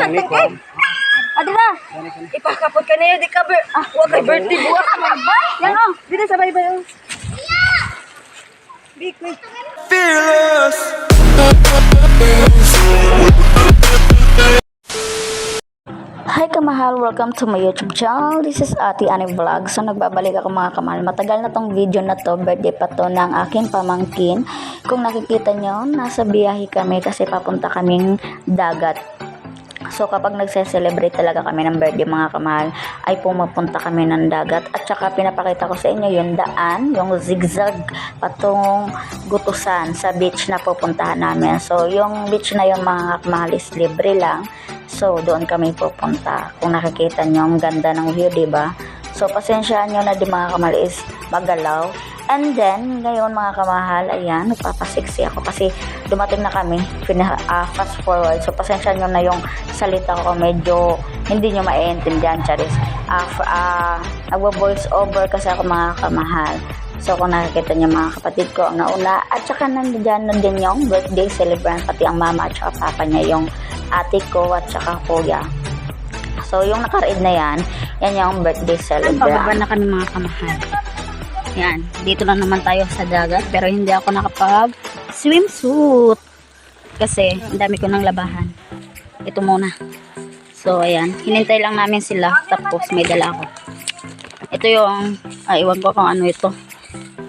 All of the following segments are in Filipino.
ni ko. Adira, ipakapot ka na yun, di ka huwag kay birthday buwas. Yan o, dito sa baybay o. Big, wait. Fearless. Hi kamahal, welcome to my YouTube channel. This is Ate Annie Vlog. So nagbabalik ako mga kamahal. Matagal na tong video na to, birthday pa to ng aking pamangkin. Kung nakikita nyo, nasa biyahe kami kasi papunta kaming dagat. So kapag nagse-celebrate talaga kami ng birthday mga kamahal, ay pumapunta kami ng dagat. At saka pinapakita ko sa inyo yung daan, yung zigzag patungong Gutusan sa beach na pupuntahan namin. So yung beach na yung mga kamahal is libre lang. So doon kami pupunta. Kung nakikita nyo, ang ganda ng view, diba? So pasensyaan nyo na di mga kamahal is magalaw. And then, ngayon mga kamahal, ayan, nagpapasiksi ako kasi dumating na kami, fast forward. So, pasensya nyo na yung salita ko, medyo hindi nyo maiintindihan, charis. Nagwa-voice over kasi ako mga kamahal. So, kung nakikita nyo mga kapatid ko, ang nauna, at saka nandiyan din yung birthday celebrant, pati ang mama at saka papa niya, yung ate ko at saka kuya. So, yung naka-read na yan yung birthday celebrant. Pababa na kami mga kamahal. Yan, dito lang naman tayo sa dagat pero hindi ako nakapag swimsuit kasi ang dami ko ng labahan. Ito muna. So ayan, hinintay lang namin sila tapos may dala ako. Ito yung, iwan ko kung ano ito,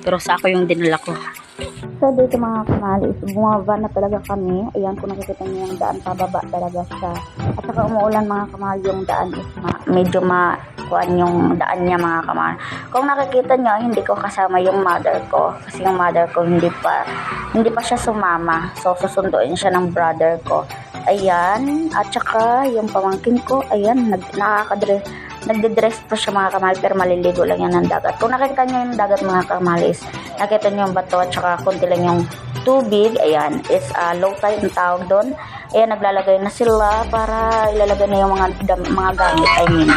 pero sa ako yung dinala ko. So dito mga kamahal is bumaba na talaga kami. Ayan, kung nakikita niyo yung daan, pababa talaga siya. At saka umuulan mga kamahal, yung daan is medyo kuan yung daan niya mga kamahal. Kung nakikita nyo, hindi ko kasama yung mother ko kasi yung mother ko hindi pa siya sumama. So susunduin siya ng brother ko. Ayan, at saka yung pamangkin ko, ayan, nagde-dress pa siya mga kamahal pero maliligo lang yan ng dagat. Kung nakikita nyo yung dagat mga kamahal is nakita nyo yung bato at saka konti lang yung tubig. Ayan, is low tide ang tawag doon. Ayan, naglalagay na sila para ilalagay na yung mga gamit, I mean.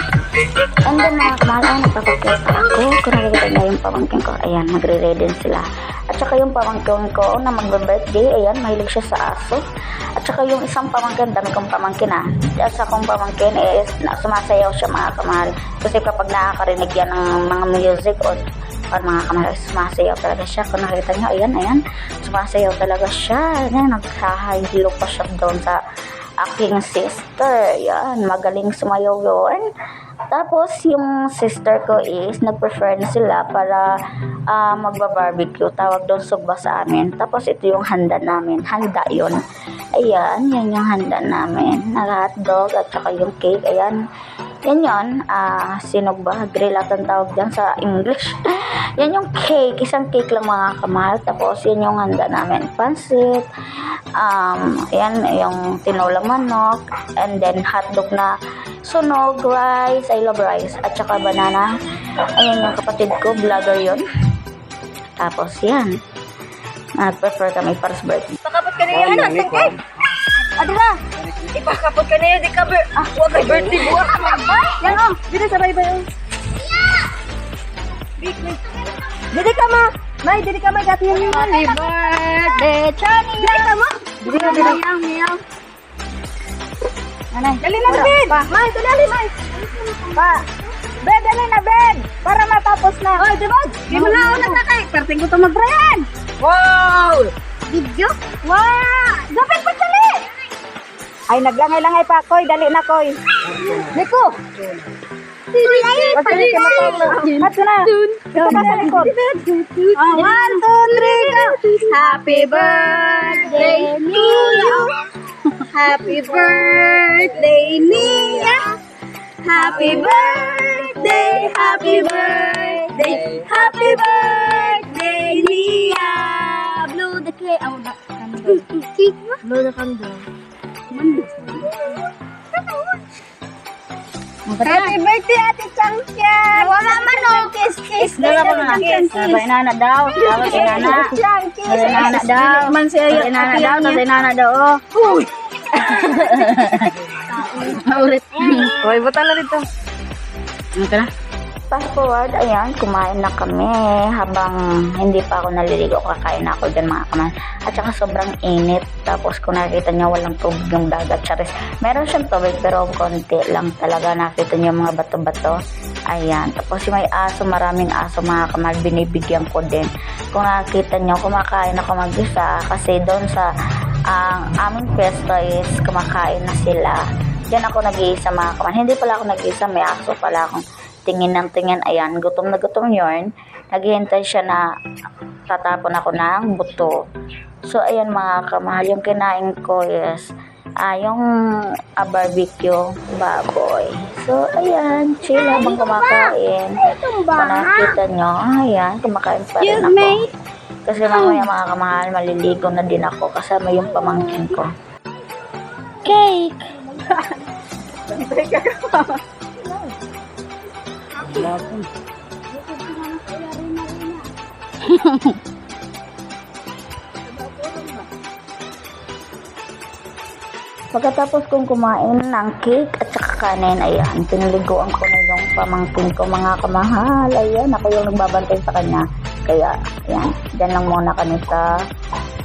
And then mga kamahal, nagpapagkita ako. Kung nakikita nyo yung pamangkin ko, ayan, magre-ready sila. At saka yung pamangkin ko na magbe-birthday, ayan, mahilig siya sa aso. At saka yung isang pamangkin, dami kong pamangkin At sa kong pamangkin is sumasayaw siya mga kamahal. Kasi kapag nakakarinig yan ng mga music o mga kamahal, sumasayaw talaga siya. Kung nakita nyo, ayan, sumasayaw talaga siya. Ayan, naghahilo pa siya doon sa aking sister. Ayan, magaling sumayaw yun. Tapos, yung sister ko is, nag-prefer na sila para magba-barbecue. Tawag doon sugba sa amin. Tapos, ito yung handa namin. Handa yun. Ayan, yan yung handa namin. Nag-hotdog at saka yung cake. Ayan. Yan yun. Sinog ba? Grill at ang tawag dyan sa English. Yan yung cake. Isang cake lang mga kamahal. Tapos, yan yung handa namin. Pansit. Yan yung tinolang manok. And then, hotdog na sunog, rice, I love rice, at saka banana. Ayan yung kapatid ko, vlogger yun. Tapos yan, nag-prefer kami para sa birthday. Ipakapot ka na yun, Adira, ipakapot ka na yun, di ka huwag kay birthday buwas. Yan o, dito sa baybay o. Big, wait. Dili ka ma, dili ka ma, gati yan yun. Happy birthday, Chani. Dili ka ma. Dili. Meow. Anay, dali na, Ben! May, dali, May! Pa! Ben, dali na, Ben! Para matapos na! Oy, diba? Di mo na ako nagkakay! Perting ko ito mag-Brian! Wow! Video? Wow! Gapit pa dali! Ay, naglangay-langay pa, Koy! Dali na, Koy! Nico! Pagdali ka matapos! Matso na! Ito ka sa likod! 1, 2, 3, go! Happy birthday to you! Happy birthday, Nia! Happy birthday, happy birthday, happy birthday, Nia! Blow the cake. Oh, the candle. Blow the candle. Happy birthday, Ate Champion! Wala man o, kiss. Dala ko na. Sabay nana daw. Tawag kay nana. Sabay nana daw. Sabay nana daw. Sabay nana daw. Uy! Ulit. Uy, buta na dito. Ano ka na? fast forward, ayan, kumain na kami habang hindi pa ako naliligo, kakain na ako dyan mga kamahal. At saka sobrang init, tapos kung nakikita nyo walang tubig yung dagat, charis. Meron siyang tubig pero konti lang talaga, nakita nyo yung mga bato-bato. Ayan, tapos yung may aso, maraming aso mga kamahal, binibigyan ko din. Kung nakikita nyo, kumakain ako mag-isa kasi doon sa aming pwesto is kumakain na sila. Diyan ako nag-iisa mga kamahal. Hindi pala ako nag-iisa, may aso pala akong tingin ng tingin. Ayan, gutom na gutom yun. Naghihintay siya na tatapon ako ng buto. So, ayan mga kamahal, yung kinain ko is yung barbecue baboy. So, ayan, chill habang kumakain. Kung nakikita nyo, ayan, kumakain pa rin ako. Kasi mamaya mga kamahal, maliligo na din ako kasama yung pamangkin ko. Cake! Pagkatapos kong kumain ng cake at saka kanin, ayan, pinaliguan ko na yung pamangkin ko mga kamahal. Ayan, ako yung nagbabantay sa kanya. Kaya, ayan, dyan lang muna kami sa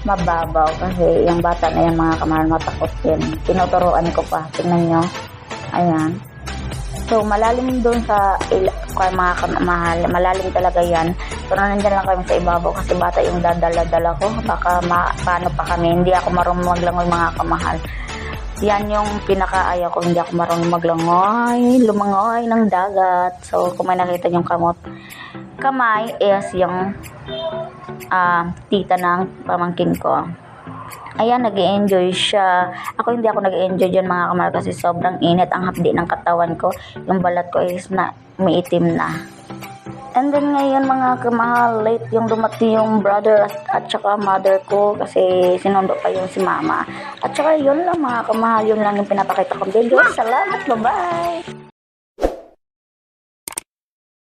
mababaw kasi yung bata na yan mga kamahal matakot din. Tinuturuan ko pa, tingnan nyo. Ayan. So, malalim doon sa mga kamahal, malalim talaga yan. Pero nandyan lang kami sa ibabaw kasi bata yung dadala-dala ko. Baka paano pa kami, hindi ako marunong maglangoy mga kamahal. Yan yung pinakaayaw ko, hindi ako marunong maglangoy, lumangoy ng dagat. So, kung may nakita yung kamay is yung tita ng pamangkin ko. Ayan, nag-i-enjoy siya. Ako hindi ako nag-i-enjoy dyan mga kamahal kasi sobrang init ang hapdi ng katawan ko. Yung balat ko is umiitim na. And then ngayon mga kamahal, late yung dumating yung brother at saka mother ko kasi sinundo pa yung si mama. At saka yun lang mga kamahal, yun lang yung pinapakita kong video. Salamat, bye-bye!